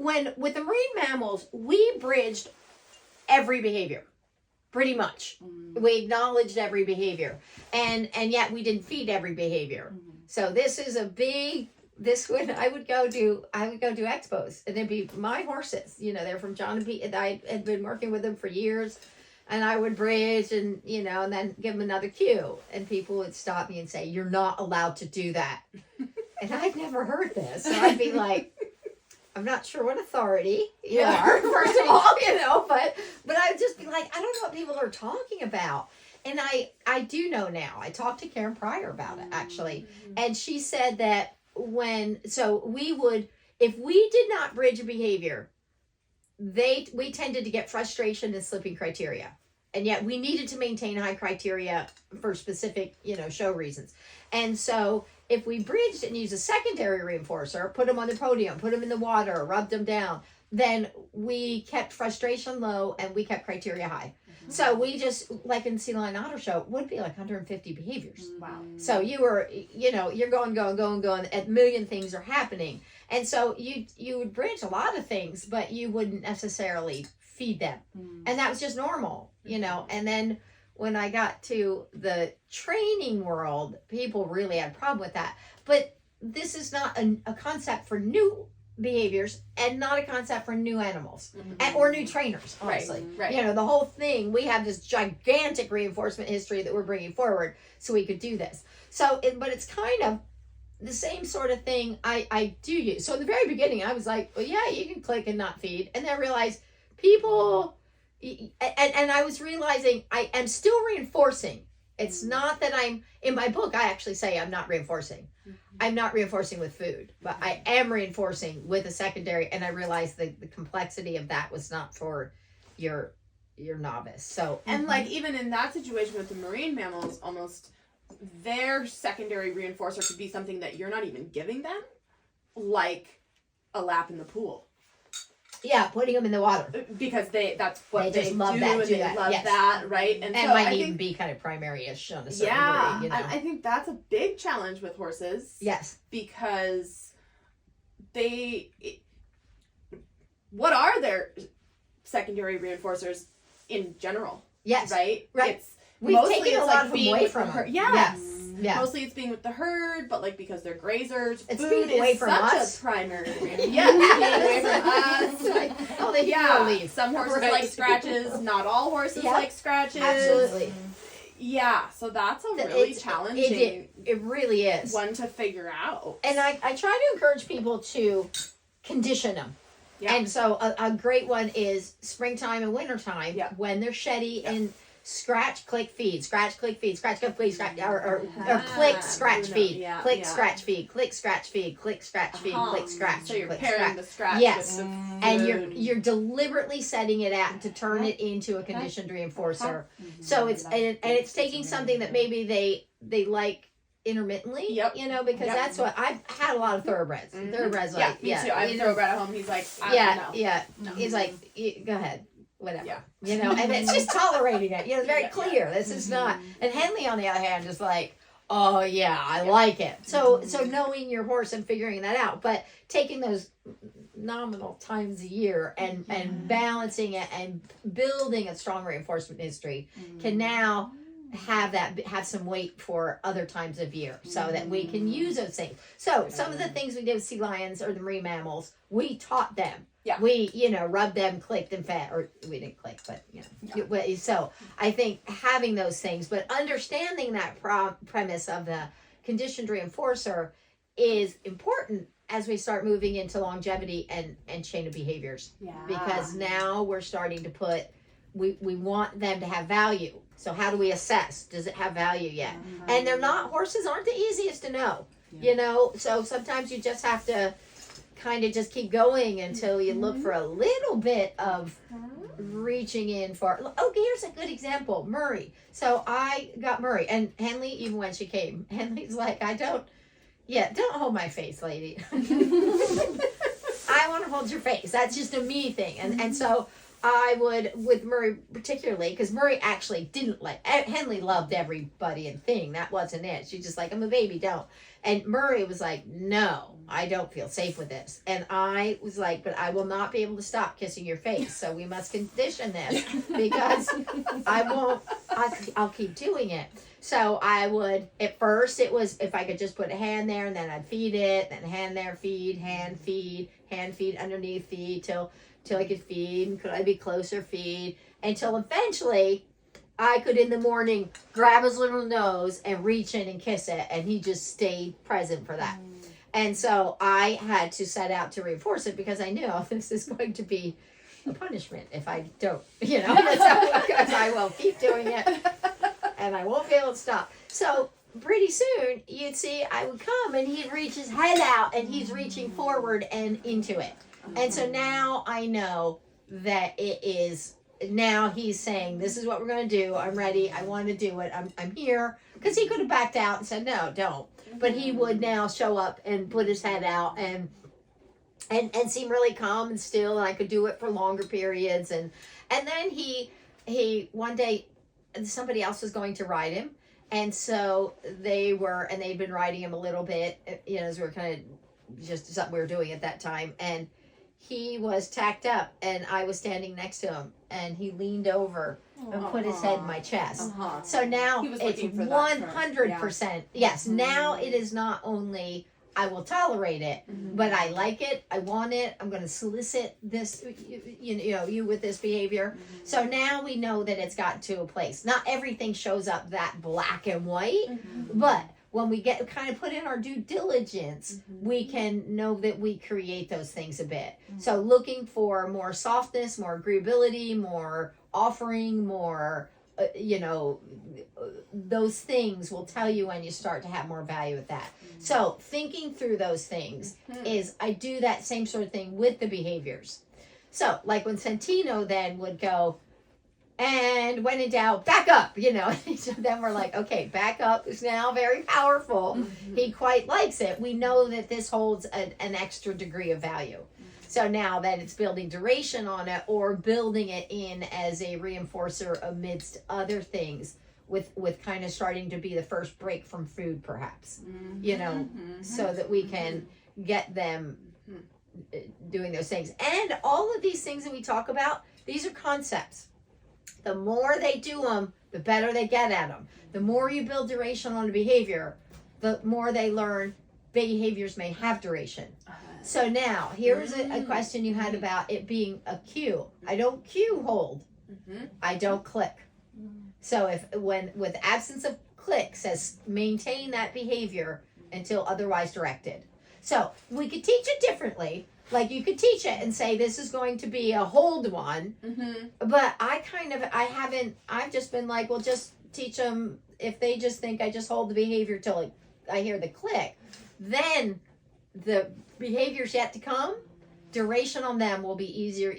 when with the marine mammals, we bridged every behavior, pretty much. We acknowledged every behavior, and yet we didn't feed every behavior. So this is a big. This would I would go do expos, and it'd be my horses. You know, they're from John and Pete, and I had been working with them for years, and I would bridge, and and then give them another cue, and people would stop me and say, "You're not allowed to do that," and I'd never heard this, so I'd be like, "I'm not sure what authority you are, first of all, but I'd just be like, I don't know what people are talking about." And I do know now. I talked to Karen Pryor about it, actually, and she said that we would, if we did not bridge a behavior, we tended to get frustration and slipping criteria, and yet we needed to maintain high criteria for specific show reasons. And so if we bridged and used a secondary reinforcer, put them on the podium, put them in the water, rubbed them down, then we kept frustration low and we kept criteria high. So we just, like in Sea Lion Otter Show, would be like 150 behaviors. Wow. So you were, you're going, a million things are happening. And so you would bridge a lot of things, but you wouldn't necessarily feed them. And that was just normal, And then when I got to the training world, people really had a problem with that. But this is not a concept for new behaviors and not a concept for new animals or new trainers, honestly. Right. The whole thing, we have this gigantic reinforcement history that we're bringing forward so we could do this. So, but it's kind of the same sort of thing I do use. So in the very beginning, I was like, well, yeah, you can click and not feed. And then I realized people, and I was realizing I am still reinforcing. It's not that in my book, I actually say I'm not reinforcing. I'm not reinforcing with food, but I am reinforcing with a secondary. And I realized the complexity of that was not for your novice. So, and like even in that situation with the marine mammals, almost their secondary reinforcer could be something that you're not even giving them, like a lap in the pool. Yeah, putting them in the water. Because that's what they just love do, that, and do they that. love Yes. that, right? And so might I even think, be kind of primary-ish on a certain degree, I think that's a big challenge with horses. Yes. Because what are their secondary reinforcers in general? Yes. Right? Right. We've taken a lot of them away from her. them. Yes. Yeah. Mostly it's being with the herd, but like because they're grazers, It's food being away is from such us. a primary reinforcer. Yeah, being away from us. Oh, they leave. Some horses like scratches. Not all horses like scratches. Absolutely. Yeah, so that's a really challenging it really is one to figure out. And I try to encourage people to condition them. Yeah. And so a great one is springtime and wintertime when they're sheddy and scratch, click, feed, scratch, click, feed, scratch, click, feed, scratch, or click, scratch, feed, click, scratch, feed, click, scratch, feed, click, scratch, feed, click, scratch. So you're click, pairing scratch. the scratch Yes. with the food. And you're deliberately setting it out to turn it into a conditioned reinforcer. So it's and it's taking something that maybe they like intermittently, because that's what I've had a lot of thoroughbreds. Thoroughbreds like me too. I have a thoroughbred at home. He's like, no. He's like, go ahead. Whatever, and it's just tolerating it. It's very clear. This is not. And Henley, on the other hand, is like, oh yeah, I like it. So knowing your horse and figuring that out, but taking those nominal times a year and balancing it and building a strong reinforcement history can now have some weight for other times of year, so that we can use those things. So some of the things we did with sea lions or the marine mammals, we taught them. Yeah. We, rubbed them, clicked and fed, or we didn't click, but, So I think having those things, but understanding that premise of the conditioned reinforcer is important as we start moving into longevity and chain of behaviors. Yeah. Because now we're starting to we want them to have value. So how do we assess? Does it have value yet? And horses aren't the easiest to know, so sometimes you just have to kind of just keep going until you look for a little bit of reaching in for. Oh, here's a good example, Murray. So I got Murray, and Henley, even when she came, Henley's like, don't hold my face, lady. I want to hold your face. That's just a me thing. And so I would, with Murray particularly, because Murray actually didn't like, Henley loved everybody and thing. That wasn't it. She's just like, I'm a baby, don't. And Murray was like, no, I don't feel safe with this. And I was like, but I will not be able to stop kissing your face. So we must condition this because I won't, I'll keep doing it. So I would, at first it was if I could just put a hand there and then I'd feed it, then hand there, feed, hand feed, underneath, feed till I could feed, and could I be closer, feed, until eventually I could in the morning grab his little nose and reach in and kiss it, and he just stayed present for that. And so I had to set out to reinforce it because I knew this is going to be a punishment if I don't, because I will keep doing it and I won't be able to stop. So pretty soon you'd see I would come and he'd reach his head out and he's reaching forward and into it. And so now I know that it is, now he's saying, this is what we're going to do. I'm ready. I want to do it. I'm here. Because he could have backed out and said, no, don't. But he would now show up and put his head out and seem really calm and still. And I could do it for longer periods. And then he one day, somebody else was going to ride him. And so they'd been riding him a little bit, as we were kind of just something we were doing at that time. And he was tacked up and I was standing next to him and he leaned over and put his head in my chest. So now it's 100%. Yes, now it is not only I will tolerate it, but I like it, I want it, I'm going to solicit this, you with this behavior. So now we know that it's gotten to a place. Not everything shows up that black and white, but when we get kind of put in our due diligence, we can know that we create those things a bit. So looking for more softness, more agreeability, more offering, more, those things will tell you when you start to have more value with that. So thinking through those things is, I do that same sort of thing with the behaviors. So like when Santino then would go, and when in doubt, back up, So then we're like, okay, back up is now very powerful. He quite likes it. We know that this holds an extra degree of value. So now that it's building duration on it or building it in as a reinforcer amidst other things with kind of starting to be the first break from food, perhaps, so that we can get them doing those things. And all of these things that we talk about, these are concepts. The more they do them, the better they get at them. The more you build duration on a behavior, the more they learn behaviors may have duration. So now, here's a question you had about it being a cue. I don't cue hold. I don't click. So when with absence of click says maintain that behavior until otherwise directed. So we could teach it differently. Like you could teach it and say this is going to be a hold one, but I've just been like, well, just teach them. If they just think I just hold the behavior till I hear the click, then the behaviors yet to come, duration on them will be easier,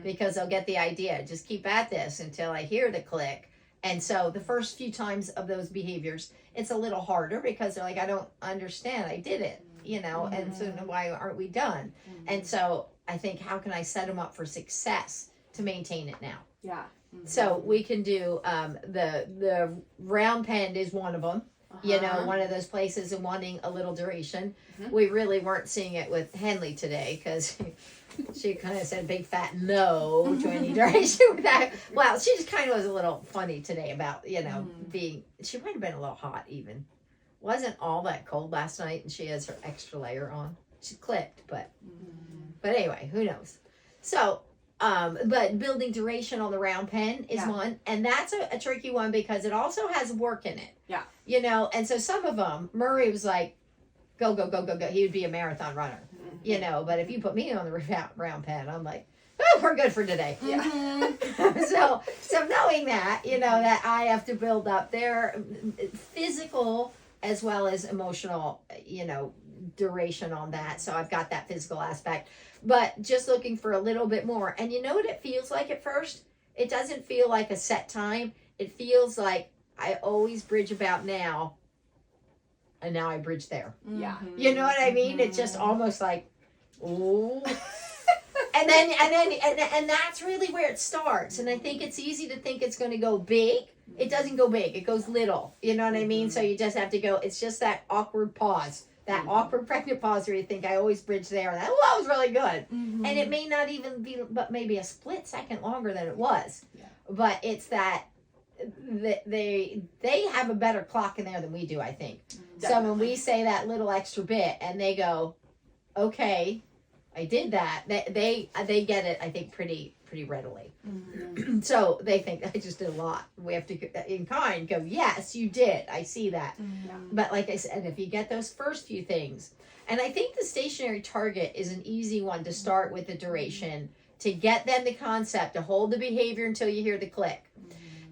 because they'll get the idea. Just keep at this until I hear the click. And so the first few times of those behaviors, it's a little harder because they're like, I don't understand. I did it. And so why aren't we done? And so I think, how can I set them up for success to maintain it now? Yeah. So we can do the round pen is one of them. One of those places and wanting a little duration. We really weren't seeing it with Henley today because she kind of said big fat no to any duration with that. Well, she just kind of was a little funny today about, being, she might have been a little hot even. Wasn't all that cold last night and she has her extra layer on. She clicked, but anyway, who knows? So, but building duration on the round pen is one, and that's a tricky one because it also has work in it. Yeah. And so some of them, Murray was like, go, go, go, go, go. He would be a marathon runner, but if you put me on the round pen, I'm like, oh, we're good for today. Yeah. So knowing that, that I have to build up their physical as well as emotional, duration on that. So I've got that physical aspect, but just looking for a little bit more. And you know what it feels like at first? It doesn't feel like a set time. It feels like I always bridge about now, and now I bridge there. Yeah. You know what I mean? It's just almost like, ooh. and that's really where it starts. And I think it's easy to think it's going to go big. It doesn't go big. It goes little. You know what I mean? So you just have to go. It's just that awkward pause, that awkward pregnant pause where you think I always bridge there. That was really good, and it may not even be, but maybe a split second longer than it was. Yeah. But it's that they have a better clock in there than we do. I think. So when we say that little extra bit, and they go, okay, I did that. They get it. I think pretty readily. So they think I just did a lot. We have to, in kind, go, yes, you did. I see that. But like I said, if you get those first few things, and I think the stationary target is an easy one to start with the duration, to get them the concept, to hold the behavior until you hear the click.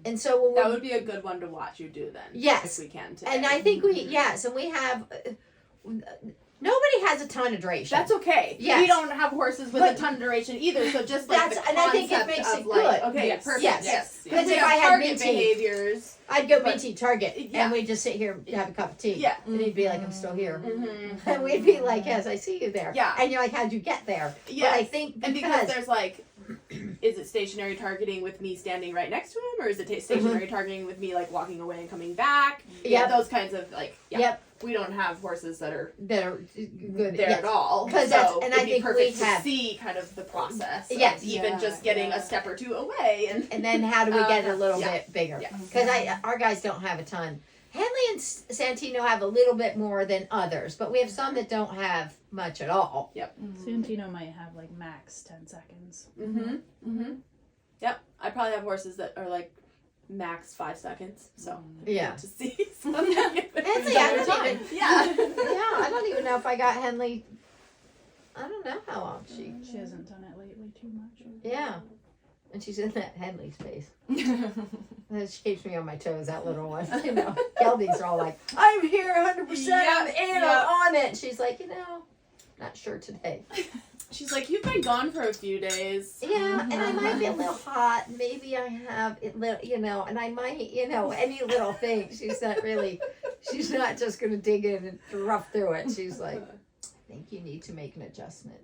And so when That would be a good one to watch you do then. Yes. If we can today. and I think and we have, nobody has a ton of duration. That's okay. Yes. We don't have horses with But- a ton of duration either, so just like That's- the and I think it concept makes of it like, good. okay, Yes. perfect, Yes. yes. Because we if have I had target BT, behaviors. I'd go But- BT target, Yeah. and we'd just sit here and have a cup of tea. Yeah. And he'd be like, I'm still here. Mm-hmm. And we'd be like, yes, I see you there. Yeah. And you're like, how'd you get there? Yeah. But I think And because there's like, is it stationary targeting with me standing right next to him, or is it stationary targeting with me like walking away and coming back? Yeah, Yep. those kinds of like. Yeah. Yep. We don't have horses that are that are good. there yes. at all. 'Cause so that's- and I it'd be think perfect we have- to see kind of the process. Yes. Of even just getting a step or two away and. And then how do we get it a little Yeah. bit bigger? Yeah. Because our guys don't have a ton. Henley and Santino have a little bit more than others, but we have some that don't have much at all. Santino might have like max 10 seconds. Yep. I probably have horses that are like max 5 seconds. So Yeah. to see something. Henley, I don't even. Yeah. Yeah, I don't even know if I got Henley. I don't know how long she. She hasn't done it lately too much. Yeah, and she's in that Henley space. And she keeps me on my toes, that little one. You know, Geldies are all like, I'm here 100%, I'm in, I'm on it. And she's like, not sure today. She's like, you've been gone for a few days. Yeah, and I might be a little hot. Maybe I have it little, and I might, any little thing. She's not just going to dig in and rough through it. She's like, I think you need to make an adjustment.